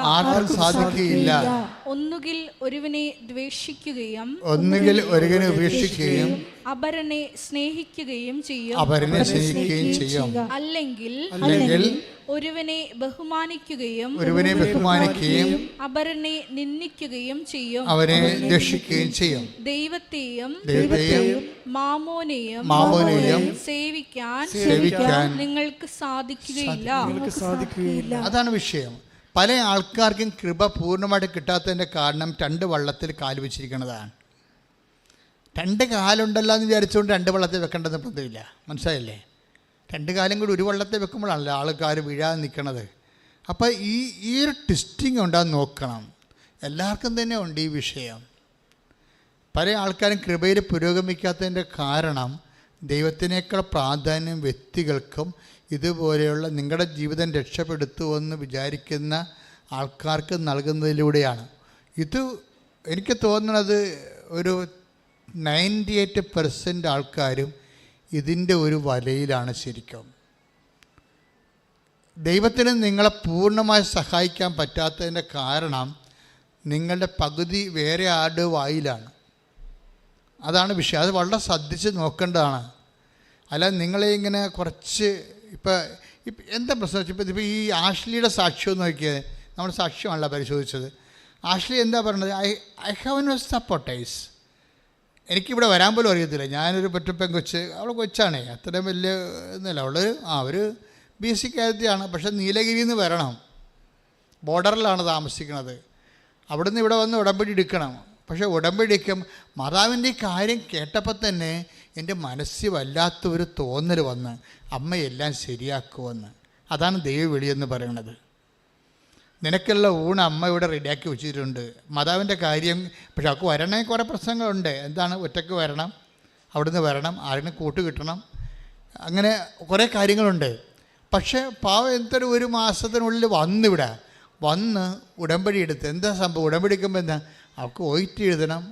ഒന്നുകിൽ ഒരുവനെ ദ്വേഷിക്കുകയും ഉപേക്ഷിക്കുകയും അപരനെ സ്നേഹിക്കുകയും ചെയ്യും. അല്ലെങ്കിൽ ഒരുവനെ ബഹുമാനിക്കുകയും അപരനെ നിന്ദിക്കുകയും ചെയ്യും. ദൈവത്തെയും മാമോനെയും സേവിക്കാൻ നിങ്ങൾക്ക് സാധിക്കുകയില്ല. അതാണ് വിഷയം. പല ആൾക്കാർക്കും കൃപ പൂർണ്ണമായിട്ട് കിട്ടാത്തതിൻ്റെ കാരണം 2 വള്ളത്തിൽ കാല് വെച്ചിരിക്കുന്നതാണ്. 2 കാലുണ്ടല്ലോ എന്ന് വിചാരിച്ചുകൊണ്ട് 2 വള്ളത്തിൽ വെക്കേണ്ടത് ബന്ധമില്ല. മനസ്സിലായില്ലേ? 2 കാലും കൂടി ഒരു വള്ളത്തിൽ വെക്കുമ്പോഴാണല്ലോ ആൾക്കാർ വീഴാതെ നിൽക്കണത്. അപ്പോൾ ഈ ഒരു ട്വിസ്റ്റിങ് ഉണ്ടാകുന്ന നോക്കണം. എല്ലാവർക്കും തന്നെ ഉണ്ട് ഈ വിഷയം. പല ആൾക്കാരും കൃപയിൽ പുരോഗമിക്കാത്തതിൻ്റെ കാരണം ദൈവത്തിനേക്കാൾ പ്രാധാന്യം വ്യക്തികൾക്കും ഇതുപോലെയുള്ള നിങ്ങളുടെ ജീവിതം രക്ഷപ്പെടുത്തുമെന്ന് വിചാരിക്കുന്ന ആൾക്കാർക്ക് നൽകുന്നതിലൂടെയാണ്. ഇത് എനിക്ക് തോന്നുന്നത് ഒരു 98% ആൾക്കാരും ഇതിൻ്റെ ഒരു വലയിലാണ് ശരിക്കും. ദൈവത്തിന് നിങ്ങളെ പൂർണ്ണമായി സഹായിക്കാൻ പറ്റാത്തതിൻ്റെ കാരണം നിങ്ങളുടെ പകുതി വേറെ ആരുടെ വായിലാണ്. അതാണ് വിഷയം. അത് വളരെ ശ്രദ്ധിച്ച് നോക്കേണ്ടതാണ്. അല്ല നിങ്ങളെ ഇങ്ങനെ കുറച്ച് ഇപ്പം എന്താ പ്രശ്നം? ഇപ്പോൾ ഈ ആഷ്ലിയുടെ സാക്ഷ്യം നോക്കിയത്, നമ്മുടെ സാക്ഷ്യമാണല്ലോ പരിശോധിച്ചത്. ആഷ്ലി എന്താ പറയുന്നത്? I have no supporters. എനിക്കിവിടെ വരാൻ പോലും അറിയത്തില്ല. ഞാനൊരു പെൺകൊച്ച്, അവൾ കൊച്ചാണേ, അത്രയും വലിയ ഒന്നുമില്ല. അവൾ ഒരു BC കാര്യത്തിലാണ്. പക്ഷേ നീലഗിരിയിൽ നിന്ന് വരണം, ബോർഡറിലാണ് താമസിക്കുന്നത്. അവിടുന്ന് ഇവിടെ വന്ന് ഉടമ്പടി എടുക്കണം. പക്ഷേ ഉടമ്പടി എടുക്കും മാതാവിൻ്റെ കാര്യം കേട്ടപ്പോൾ തന്നെ എൻ്റെ മനസ്സിൽ വല്ലാത്തൊരു തോന്നൽ വന്ന് അമ്മയെല്ലാം ശരിയാക്കുമെന്ന്. അതാണ് ദൈവവിളിയെന്ന് പറയണത്. നിനക്കുള്ള ഊണ് അമ്മ ഇവിടെ റെഡിയാക്കി വെച്ചിട്ടുണ്ട്. മാതാവിൻ്റെ കാര്യം പക്ഷെ അവൾക്ക് വരണേ കുറേ പ്രശ്നങ്ങളുണ്ട്. എന്താണ്? ഒറ്റയ്ക്ക് വരണം, അവിടുന്ന് വരണം, ആരെങ്കിലും കൂട്ട് കിട്ടണം, അങ്ങനെ കുറേ കാര്യങ്ങളുണ്ട്. പക്ഷേ പാവം എന്തൊരു 1 മാസത്തിനുള്ളിൽ വന്ന് ഉടമ്പടി എടുത്ത് എന്താ സംഭവം? ഉടമ്പടി എടുക്കുമ്പോൾ എന്താ? അവൾക്ക് OIT എഴുതണം,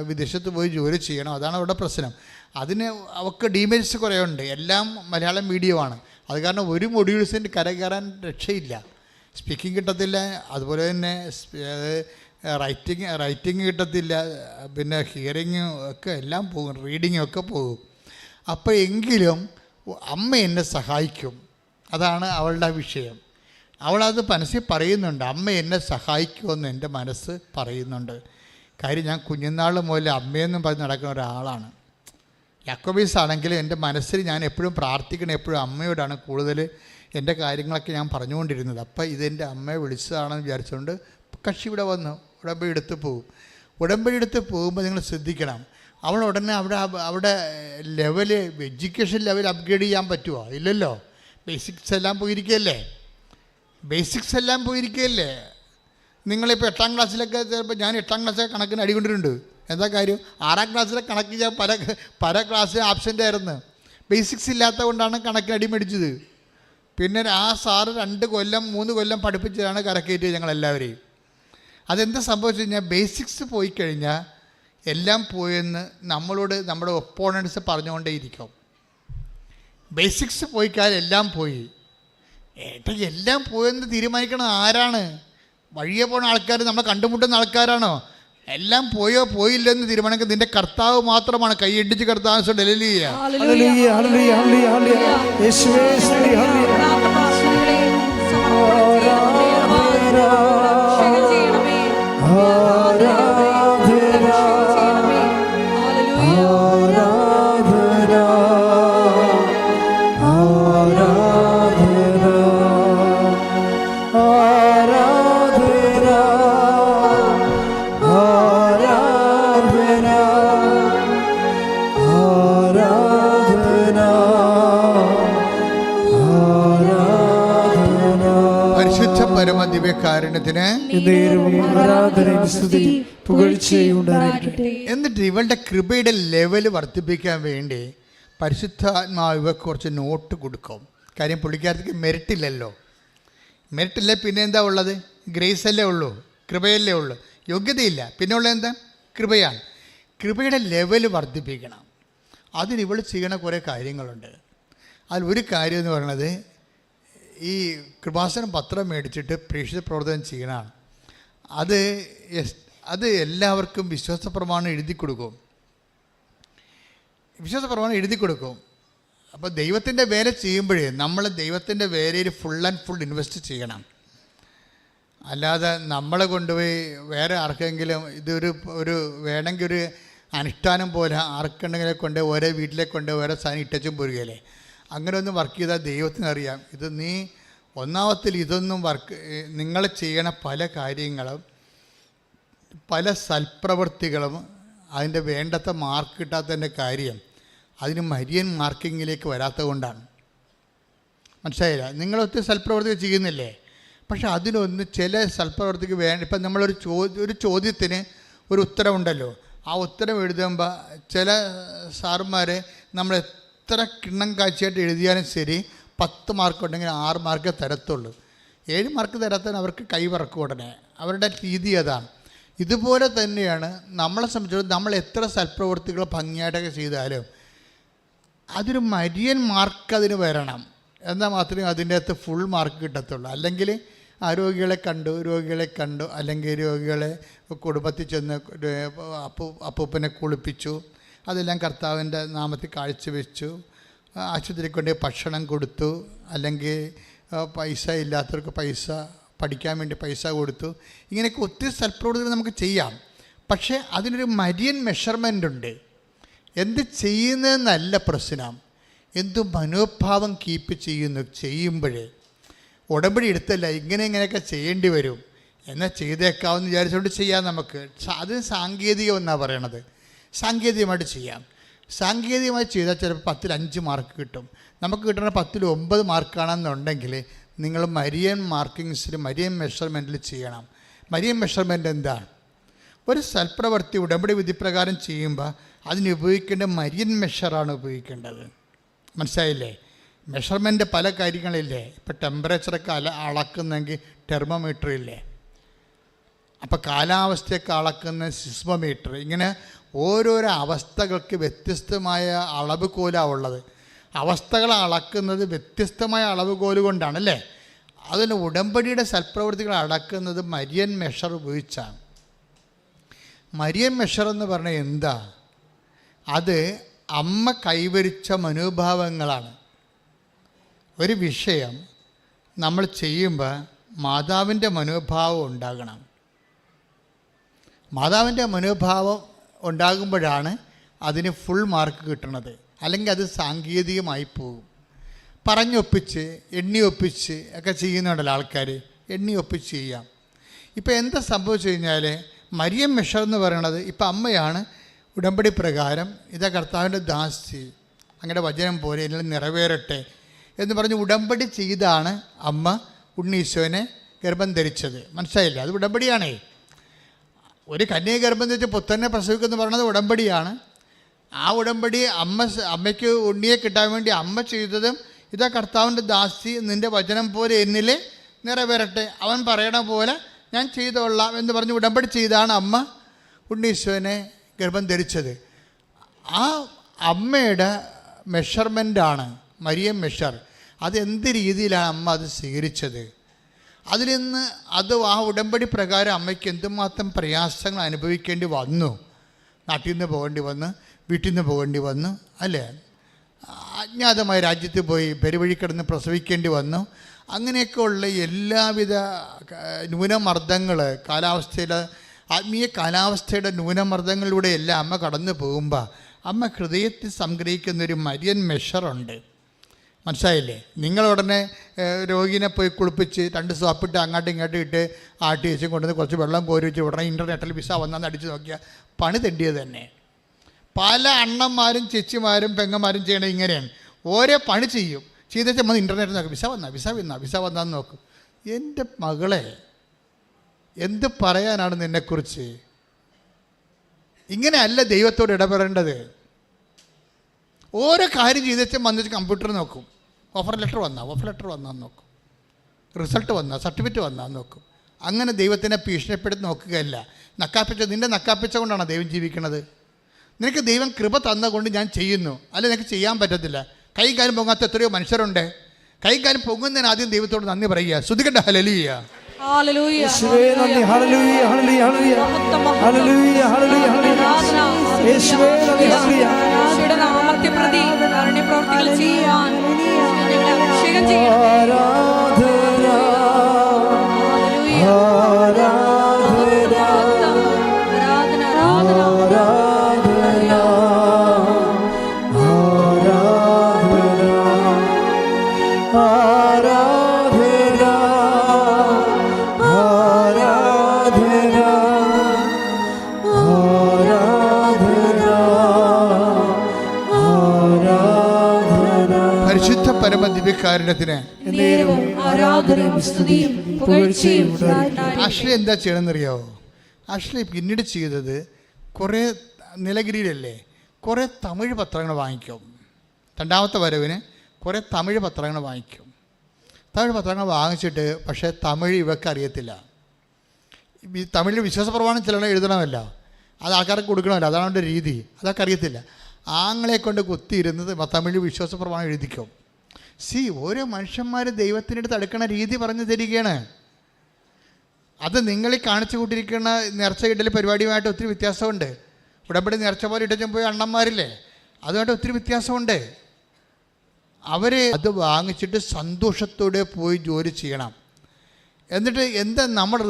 വിദേശത്ത് പോയി ജോലി ചെയ്യണം. അതാണ് അവിടെ പ്രശ്നം. അതിന് അവൾക്ക് ഡീമെറിറ്റ്സ് കുറേ ഉണ്ട്. എല്ലാം മലയാളം മീഡിയമാണ്. അത് കാരണം ഒരു മൊഡ്യൂൾസിൻ്റെ കയറാൻ രക്ഷയില്ല. സ്പീക്കിംഗ് കിട്ടത്തില്ല, അതുപോലെ തന്നെ റൈറ്റിംഗ് കിട്ടത്തില്ല, പിന്നെ ഹിയറിങ് ഒക്കെ എല്ലാം പോകും, റീഡിങ്ങും ഒക്കെ പോകും. അപ്പോൾ എങ്കിലും അമ്മ എന്നെ സഹായിക്കും. അതാണ് അവളുടെ വിഷയം. അവളത് മനസ്സിൽ പറയുന്നുണ്ട്, അമ്മ എന്നെ സഹായിക്കുമെന്ന് എൻ്റെ മനസ്സ് പറയുന്നുണ്ട്. കാര്യം ഞാൻ കുഞ്ഞുനാൾ മുതൽ അമ്മയെന്നും പറഞ്ഞ് നടക്കുന്ന ഒരാളാണ്. യാക്കോബീസ് ആണെങ്കിലും എൻ്റെ മനസ്സിൽ ഞാൻ എപ്പോഴും പ്രാർത്ഥിക്കണം, എപ്പോഴും അമ്മയോടാണ് കൂടുതൽ എൻ്റെ കാര്യങ്ങളൊക്കെ ഞാൻ പറഞ്ഞുകൊണ്ടിരുന്നത്. അപ്പം ഇതെൻ്റെ അമ്മയെ വിളിച്ചതാണെന്ന് വിചാരിച്ചുകൊണ്ട് കക്ഷി ഇവിടെ വന്നു ഉടമ്പടി എടുത്ത് പോകും. ഉടമ്പടി എടുത്ത് പോകുമ്പോൾ നിങ്ങൾ ശ്രദ്ധിക്കണം, അവൾ ഉടനെ അവിടെ ലെവല് എഡ്യൂക്കേഷൻ ലെവൽ അപ്ഗ്രേഡ് ചെയ്യാൻ പറ്റുമോ? ഇല്ലല്ലോ. ബേസിക്സ് എല്ലാം പോയിരിക്കുകയല്ലേ. നിങ്ങളിപ്പോൾ 8ാം ക്ലാസ്സിലൊക്കെ ചിലപ്പോൾ ഞാൻ 8ാം ക്ലാസ്സിലെ കണക്കിന് അടികൊണ്ടിട്ടുണ്ട്. എന്താ കാര്യം? 6ാം ക്ലാസ്സിലെ കണക്ക് ഞാൻ പല ക്ലാസ്സിൽ ആബ്സെൻ്റ് ആയിരുന്നു. ബേസിക്സ് ഇല്ലാത്ത കൊണ്ടാണ് കണക്കിന് അടിമേടിച്ചത്. പിന്നെ ആ സാറ് 2 കൊല്ലം 3 കൊല്ലം പഠിപ്പിച്ചതാണ് കരക്കയറ്റിയത് ഞങ്ങളെല്ലാവരെയും. അതെന്താ സംഭവിച്ചു കഴിഞ്ഞാൽ ബേസിക്സ് പോയി കഴിഞ്ഞാൽ എല്ലാം പോയെന്ന് നമ്മളോട് നമ്മുടെ ഒപ്പോണൻസ് പറഞ്ഞുകൊണ്ടേയിരിക്കും. ബേസിക്സ് പോയി കഴിഞ്ഞാൽ എല്ലാം പോയി. ഏട്ടാ, എല്ലാം പോയെന്ന് തീരുമാനിക്കണം ആരാണ്? വഴിയെ പോകുന്ന ആൾക്കാർ, നമ്മളെ കണ്ടുമുട്ടുന്ന ആൾക്കാരാണോ? എല്ലാം പോയോ പോയില്ലെന്ന് തീരുമാനിക്കുന്നത് നിന്റെ കർത്താവ് മാത്രമാണ്. കൈയടിച്ച് കർത്താവ് ഹല്ലേലൂയ. ഹല്ലേലൂയ, ഹല്ലേലൂയ, ഹല്ലേലൂയ. യേശുവേ സ്തുതി, ഹല്ലേലൂയ. പരിശുദ്ധ പരമ ദിവ്യകാരുണ്യത്തിന് എന്നിട്ട് ഇവളുടെ കൃപയുടെ ലെവൽ വർദ്ധിപ്പിക്കാൻ വേണ്ടി പരിശുദ്ധാത്മാവ് ഇവർക്ക് കുറച്ച് നോട്ട് കൊടുക്കും. കാര്യം പുള്ളിക്കാരത്തേക്ക് മെറിറ്റില്ലല്ലോ. മെറിറ്റില്ല, പിന്നെ എന്താ ഉള്ളത്? ഗ്രേസ് അല്ലേ ഉള്ളൂ, കൃപയല്ലേ ഉള്ളൂ, യോഗ്യതയില്ല. പിന്നെ ഉള്ളത് എന്താ? കൃപയാണ്. കൃപയുടെ ലെവൽ വർദ്ധിപ്പിക്കണം. അതിന് ഇവൾ ചെയ്യണ കുറേ കാര്യങ്ങളുണ്ട്. അതിൽ ഒരു കാര്യം എന്ന് പറയുന്നത് ഈ കൃപാസനം പത്രം മേടിച്ചിട്ട് പ്രേക്ഷിത പ്രവർത്തനം ചെയ്യണമാണ്. അത് എല്ലാവർക്കും വിശ്വാസ പ്രമാണം എഴുതി കൊടുക്കും. വിശ്വാസ പ്രമാണം എഴുതി കൊടുക്കും. അപ്പോൾ ദൈവത്തിൻ്റെ വേല ചെയ്യുമ്പോഴേ നമ്മൾ ദൈവത്തിൻ്റെ വേലയിൽ ഫുൾ ആൻഡ് ഫുൾ ഇൻവെസ്റ്റ് ചെയ്യണം. അല്ലാതെ നമ്മളെ കൊണ്ടുപോയി വേറെ ആർക്കെങ്കിലും ഒരു വേണമെങ്കിൽ ഒരു അനുഷ്ഠാനം പോലെ ആർക്കുണ്ടെങ്കിലും കൊണ്ട് ഓരോ വീട്ടിലേക്ക് കൊണ്ട് ഓരോ സാധനം ഇട്ടച്ചും പോരുകയല്ലേ. അങ്ങനെ ഒന്നും വർക്ക് ചെയ്താൽ ദൈവത്തിനറിയാം. ഇത് നീ ഒന്നാമത്തിൽ ഇതൊന്നും നിങ്ങൾ ചെയ്യണ പല കാര്യങ്ങളും പല സൽപ്രവൃത്തികളും അതിൻ്റെ വേണ്ടത്ര മാർക്ക് കിട്ടാത്തതിൻ്റെ കാര്യം അതിന് മരിയൻ മാർക്കിങ്ങിലേക്ക് വരാത്തത് കൊണ്ടാണ്. മനസ്സിലായില്ല? നിങ്ങളൊത്തിരി സൽപ്രവൃത്തി ചെയ്യുന്നില്ലേ? പക്ഷെ അതിനൊന്ന് ചില സൽപ്രവൃത്തിക്ക് വേണ്ട. ഇപ്പം നമ്മളൊരു ചോദ്യത്തിന് ഒരു ഉത്തരവുണ്ടല്ലോ, ആ ഉത്തരം എഴുതുമ്പോൾ ചില സാറുമാർ നമ്മൾ എത്ര കിണ്ണം കാഴ്ചയായിട്ട് എഴുതിയാലും ശരി 10 മാർക്ക് ഉണ്ടെങ്കിൽ 6 മാർക്ക് തരത്തുള്ളൂ. 7 മാർക്ക് തരാത്തതിന് അവർക്ക് കൈവറക്കും ഉടനെ. അവരുടെ രീതി അതാണ്. ഇതുപോലെ തന്നെയാണ് നമ്മളെ സംബന്ധിച്ചിടത്തോളം നമ്മൾ എത്ര സൽപ്രവൃത്തികൾ ഭംഗിയായിട്ടൊക്കെ ചെയ്താലും അതൊരു മരിയൻ മാർക്ക് അതിന് വരണം. എന്നാൽ മാത്രമേ അതിൻ്റെ അകത്ത് ഫുൾ മാർക്ക് കിട്ടത്തുള്ളൂ. അല്ലെങ്കിൽ രോഗികളെ കണ്ടു അല്ലെങ്കിൽ രോഗികളെ കുടുംബത്തിൽ ചെന്ന് അപ്പൂപ്പനെ കുളിപ്പിച്ചു, അതെല്ലാം കർത്താവിൻ്റെ നാമത്തിൽ കാഴ്ചവെച്ചു, ആശുപത്രിയിൽ കൊണ്ട് ഭക്ഷണം കൊടുത്തു, അല്ലെങ്കിൽ പൈസ ഇല്ലാത്തവർക്ക് പൈസ പഠിക്കാൻ വേണ്ടി പൈസ കൊടുത്തു. ഇങ്ങനെയൊക്കെ ഒത്തിരി സൽപ്രവൃത്തികൾ നമുക്ക് ചെയ്യാം. പക്ഷേ അതിനൊരു മരിയൻ മെഷർമെൻ്റ് ഉണ്ട്. എന്ത് ചെയ്യുന്നതെന്നല്ല പ്രശ്നം, എന്തു മനോഭാവം കീപ്പ് ചെയ്യുമ്പോഴേ. ഉടമ്പടി എടുത്തല്ല ഇങ്ങനെയൊക്കെ ചെയ്യേണ്ടി വരും എന്നാൽ ചെയ്തേക്കാവെന്ന് വിചാരിച്ചുകൊണ്ട് ചെയ്യാം നമുക്ക്. അതിന് സാങ്കേതികം എന്നാണ് പറയണത്. സാങ്കേതികമായിട്ട് ചെയ്യാം. സാങ്കേതികമായി ചെയ്താൽ ചിലപ്പോൾ 10ൽ 5 മാർക്ക് കിട്ടും. നമുക്ക് കിട്ടുന്ന 10ൽ 9 മാർക്കാണെന്നുണ്ടെങ്കിൽ നിങ്ങൾ മരിയൻ മാർക്കിങ്സിൽ മരിയൻ മെഷർമെൻറ്റിൽ ചെയ്യണം. മരിയൻ മെഷർമെൻറ്റ് എന്താണ്? ഒരു സൽപ്രവൃത്തി ഉടമ്പടി വിധിപ്രകാരം ചെയ്യുമ്പോൾ അതിന് ഉപയോഗിക്കേണ്ട മരിയൻ മെഷറാണ് ഉപയോഗിക്കേണ്ടത്. മനസ്സിലായില്ലേ? മെഷർമെൻറ്റ് പല കാര്യങ്ങളില്ലേ. ഇപ്പോൾ ടെമ്പറേച്ചറൊക്കെ അളക്കുന്നെങ്കിൽ തെർമോമീറ്റർ ഇല്ലേ, അപ്പോൾ കാലാവസ്ഥയൊക്കെ അളക്കുന്ന സിസ്മോമീറ്റർ. ഇങ്ങനെ ഓരോരോ അവസ്ഥകൾക്ക് വ്യത്യസ്തമായ അളവുകോലാണ് ഉള്ളത്. അവസ്ഥകൾ അളക്കുന്നത് വ്യത്യസ്തമായ അളവുകോല് കൊണ്ടാണല്ലേ. അതിന് ഉടമ്പടിയുടെ സൽപ്രവൃത്തികൾ അളക്കുന്നത് മരിയൻ മെഷർ ഉപയോഗിച്ചാണ്. മരിയൻ മെഷർ എന്ന് പറഞ്ഞാൽ എന്താ? അത് അമ്മ കൈവരിച്ച മനോഭാവങ്ങളാണ്. ഒരു വിഷയം നമ്മൾ ചെയ്യുമ്പോൾ മാതാവിൻ്റെ മനോഭാവം ഉണ്ടാകണം. മാതാവിൻ്റെ മനോഭാവം ഉണ്ടാകുമ്പോഴാണ് അതിന് ഫുൾ മാർക്ക് കിട്ടുന്നത്. അല്ലെങ്കിൽ അത് സാങ്കേതികമായി പോകും. പറഞ്ഞൊപ്പിച്ച് എണ്ണിയൊപ്പിച്ച് ഒക്കെ ചെയ്യുന്നുണ്ടല്ലോ ആൾക്കാർ. എണ്ണിയൊപ്പിച്ച് ചെയ്യാം. ഇപ്പോൾ എന്താ സംഭവിച്ചു കഴിഞ്ഞാൽ മരിയൻ മെഷർ എന്ന് പറയണത് ഇപ്പം അമ്മയാണ് ഉടമ്പടി പ്രകാരം ഇതാ കർത്താവിൻ്റെ ദാസി, അങ്ങനെ വചനം പോലെ എല്ലാം നിറവേറട്ടെ എന്ന് പറഞ്ഞ് ഉടമ്പടി ചെയ്താണ് അമ്മ ഉണ്ണീശോനെ ഗർഭം ധരിച്ചത്. മനസ്സിലായില്ലേ? അത് ഉടമ്പടിയാണേ. ഒരു കന്യക ഗർഭം ധരിച്ച് പുത്രനെ പ്രസവിക്കുമെന്ന് പറയുന്നത് ഉടമ്പടിയാണ്. ആ ഉടമ്പടി അമ്മയ്ക്ക് ഉണ്ണിയെ കിട്ടാൻ വേണ്ടി അമ്മ ചെയ്തതും, ഇതാ കർത്താവിൻ്റെ ദാസി നിൻ്റെ വചനം പോലെ എന്നിൽ നിറവേറട്ടെ, അവൻ പറയണ പോലെ ഞാൻ ചെയ്തോളാം എന്ന് പറഞ്ഞ് ഉടമ്പടി ചെയ്താണ് അമ്മ ഉണ്ണീശോനെ ഗർഭം ധരിച്ചത്. ആ അമ്മയുടെ മെഷർമെൻ്റാണ് മരിയം മെഷർ. അതെന്ത് രീതിയിലാണ് അമ്മ അത് സ്വീകരിച്ചത്? അതിൽ നിന്ന് ആ ഉടമ്പടി പ്രകാരം അമ്മയ്ക്ക് എന്തുമാത്രം പ്രയാസങ്ങൾ അനുഭവിക്കേണ്ടി വന്നു. നാട്ടിൽ നിന്ന് പോകേണ്ടി വന്നു, വീട്ടിൽ നിന്ന് പോകേണ്ടി വന്നു, അല്ലേ? അജ്ഞാതമായ രാജ്യത്ത് പോയി പെരുവഴി കിടന്ന് പ്രസവിക്കേണ്ടി വന്നു. അങ്ങനെയൊക്കെയുള്ള എല്ലാവിധ ന്യൂനമർദ്ദങ്ങൾ, ആത്മീയ കാലാവസ്ഥയുടെ ന്യൂനമർദ്ദങ്ങളിലൂടെ എല്ലാം അമ്മ കടന്നു പോകുമ്പോൾ അമ്മ ഹൃദയത്തിൽ സംഗ്രഹിക്കുന്നൊരു മരിയൻ മെഷറുണ്ട്. മനസ്സിലായില്ലേ? നിങ്ങളുടനെ രോഗിനെ പോയി കുളിപ്പിച്ച് 2 സോപ്പിട്ട് അങ്ങോട്ടും ഇങ്ങോട്ടും ഇട്ട് ആട്ടി വെച്ചും കൊണ്ടുവന്ന് കുറച്ച് വെള്ളം കോരി വെച്ച് ഉടനെ ഇൻ്റർനെറ്റിൽ വിസ വന്നാന്ന് അടിച്ച് നോക്കിയാൽ പണി തെണ്ടിയത് തന്നെ. പല അണ്ണന്മാരും ചേച്ചിമാരും പെങ്ങന്മാരും ചെയ്യണത് ഇങ്ങനെയാണ്. ഓരോ പണി ചെയ്യും, ചെയ്തേച്ചാൽ നമ്മൾ ഇൻ്റർനെറ്റിൽ നോക്കും, വിസ വന്നാന്ന് നോക്കും. എൻ്റെ മകളെ, എന്ത് പറയാനാണ് നിന്നെക്കുറിച്ച്? ഇങ്ങനെയല്ല ദൈവത്തോട് ഇടപെടേണ്ടത്. ഓരോ കാര്യം ചെയ്തേച്ചാൽ വന്നിട്ട് കമ്പ്യൂട്ടർ നോക്കും, ഓഫർ ലെറ്റർ വന്നാന്ന് നോക്കും, റിസൾട്ട് സർട്ടിഫിക്കറ്റ് വന്നാന്ന് നോക്കും. അങ്ങനെ ദൈവത്തിനെ ഭീഷണിപ്പെടുത്തി നോക്കുകയല്ല. നിൻ്റെ നക്കാപ്പിച്ച കൊണ്ടാണ് ദൈവം ജീവിക്കുന്നത്. നിനക്ക് ദൈവം കൃപ തന്നുകൊണ്ട് ഞാൻ ചെയ്യുന്നു, അല്ല നിനക്ക് ചെയ്യാൻ പറ്റത്തില്ല. കൈ കാര്യം പൊങ്ങാത്ത എത്രയോ മനുഷ്യരുണ്ട്. കൈ കാര്യം പൊങ്ങുന്നതിന് ആദ്യം ദൈവത്തോട് നന്ദി പറയുക. ശ്രുതികണ്ട ഹല്ലേലൂയ. യേശുവേ നന്ദി. ഹല്ലേലൂയ ഹല്ലേലൂയ ഹല്ലേലൂയ ഹല്ലേലൂയ ഹല്ലേലൂയ. യേശുവേ നന്ദി. ഹല്ലേലൂയ. യേശുവിന്റെ നാമത്തെ പ്രതി കാരുണ്യ പ്രവർത്തികൾ ചെയ്യുവാൻ ഞങ്ങളെ അഭിഷേകം ചെയ്യണം. ആരാധന ആരാധന പരിശുദ്ധ പരമദിവ്യകാരുണ്യത്തിന് ആശ്ലി എന്താ ചെയ്യണമെന്നറിയാവോ? ആശ്ലി പിന്നീട് ചെയ്തത് കുറേ നിലഗിരിയിലല്ലേ, കുറേ തമിഴ് പത്രങ്ങൾ വാങ്ങിക്കും. 2ാമത്തെ വരവിന് കുറേ തമിഴ് പത്രങ്ങൾ വാങ്ങിക്കും. തമിഴ് പത്രങ്ങൾ വാങ്ങിച്ചിട്ട് പക്ഷേ തമിഴ് ഇവർക്ക് അറിയത്തില്ല. തമിഴിൽ വിശ്വാസപ്രമാണം ചിലരെ എഴുതണമല്ലോ, അത് ആൾക്കാർക്ക് കൊടുക്കണമല്ലോ, അതാണ് അവൻ്റെ രീതി. അതൊക്കെ അറിയത്തില്ല. ആങ്ങളെ കൊണ്ട് കുത്തിയിരുന്നത് തമിഴ് വിശ്വാസപ്രമാണം എഴുതിക്കും. ഓരോ മനുഷ്യന്മാർ ദൈവത്തിനടുത്ത് അടുക്കണ രീതി പറഞ്ഞു തരികയാണ്. അത് നിങ്ങളീ കാണിച്ചു കൂട്ടിയിരിക്കുന്ന നേർച്ച ഇടൽ പരിപാടിയുമായിട്ട് ഒത്തിരി വ്യത്യാസമുണ്ട്. ഉടമ്പടി നേർച്ച പോലെ ഇടച്ചും പോയി അണ്ണന്മാരില്ലേ, അതുമായിട്ട് ഒത്തിരി വ്യത്യാസമുണ്ട്. അവർ അത് വാങ്ങിച്ചിട്ട് സന്തോഷത്തോടെ പോയി ജോലി ചെയ്യണം. എന്നിട്ട് എന്താ നമ്മുടെ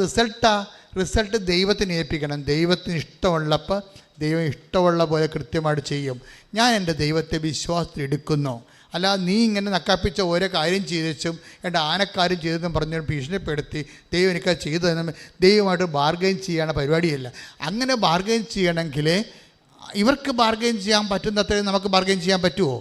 റിസൾട്ട് ദൈവത്തിന് ഏൽപ്പിക്കണം. ദൈവത്തിന് ഇഷ്ടമുള്ളപ്പോൾ ദൈവം ഇഷ്ടമുള്ള പോലെ കൃത്യമായിട്ട് ചെയ്യും. ഞാൻ എൻ്റെ ദൈവത്തെ വിശ്വാസത്തിൽ എടുക്കുന്നു. അല്ലാതെ നീ ഇങ്ങനെ നക്കാപ്പിച്ച ഓരോ കാര്യം ചെയ്തും എൻ്റെ ആനക്കാര്യം ചെയ്തെന്നും പറഞ്ഞ് ഭീഷണിപ്പെടുത്തി ദൈവം എനിക്കത് ചെയ്തതെന്നും ദൈവമായിട്ട് ബാർഗെയിൻ ചെയ്യണ പരിപാടിയല്ല. അങ്ങനെ ബാർഗെയിൻ ചെയ്യണമെങ്കിൽ ഇവർക്ക് ബാർഗെയിൻ ചെയ്യാൻ പറ്റുന്നത്രയും നമുക്ക് ബാർഗെയിൻ ചെയ്യാൻ പറ്റുമോ?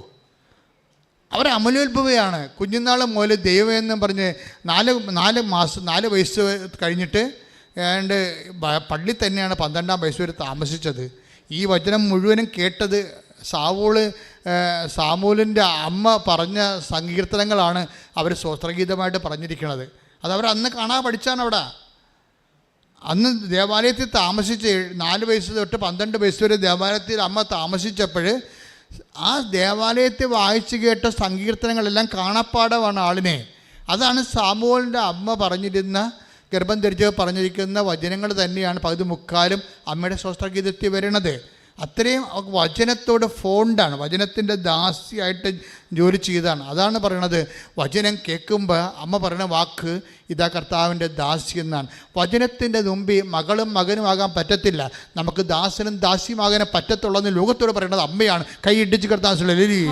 അവർ അമലോത്ഭവയാണ്. കുഞ്ഞുനാൾ മുതൽ ദൈവം എന്നും പറഞ്ഞ് 4 വയസ്സ് കഴിഞ്ഞിട്ട് ഏതാണ്ട് പള്ളി തന്നെയാണ് 12ാം വയസ്സ് വരെ താമസിച്ചത്. ഈ വചനം മുഴുവനും കേട്ടത് സാമൂലിൻ്റെ അമ്മ പറഞ്ഞ സങ്കീർത്തനങ്ങളാണ് അവർ സ്വസ്ത്രഗീതമായിട്ട് പറഞ്ഞിരിക്കുന്നത്. അതവർ അന്ന് കാണാൻ പഠിച്ചാണ്. അവിടെ അന്ന് ദേവാലയത്തിൽ താമസിച്ച് 4 വയസ്സ് തൊട്ട് 12 വയസ്സ് വരെ ദേവാലയത്തിൽ അമ്മ താമസിച്ചപ്പോൾ ആ ദേവാലയത്തിൽ വായിച്ചു കേട്ട സങ്കീർത്തനങ്ങളെല്ലാം കാണാപ്പാടമാണ് ആളിനെ. അതാണ് സാമൂലിൻ്റെ അമ്മ പറഞ്ഞിരുന്ന ഗർഭം ധരിച്ച് പറഞ്ഞിരിക്കുന്ന വചനങ്ങൾ തന്നെയാണ് പകുതി മുക്കാലും അമ്മയുടെ സ്വസ്ത്രഗീതത്തിൽ വരുന്നത്. അത്രയും വചനത്തോട് ഫോണ്ടാണ്, വചനത്തിൻ്റെ ദാസിയായിട്ട് ജോലി ചെയ്താണ്. അതാണ് പറയണത്. വചനം കേൾക്കുമ്പോൾ അമ്മ പറയുന്ന വാക്ക് ഇതാ കർത്താവിൻ്റെ ദാസി എന്നാണ്. വചനത്തിൻ്റെ മുമ്പിൽ മകളും മകനുമാകാൻ പറ്റത്തില്ല. നമുക്ക് ദാസനും ദാസിയുമാകാൻ പറ്റത്തുള്ളതെന്ന് ലോകത്തോട് പറയുന്നത് അമ്മയാണ്. കൈയിടിച്ച് കർത്താവ് ഹല്ലേലൂയ.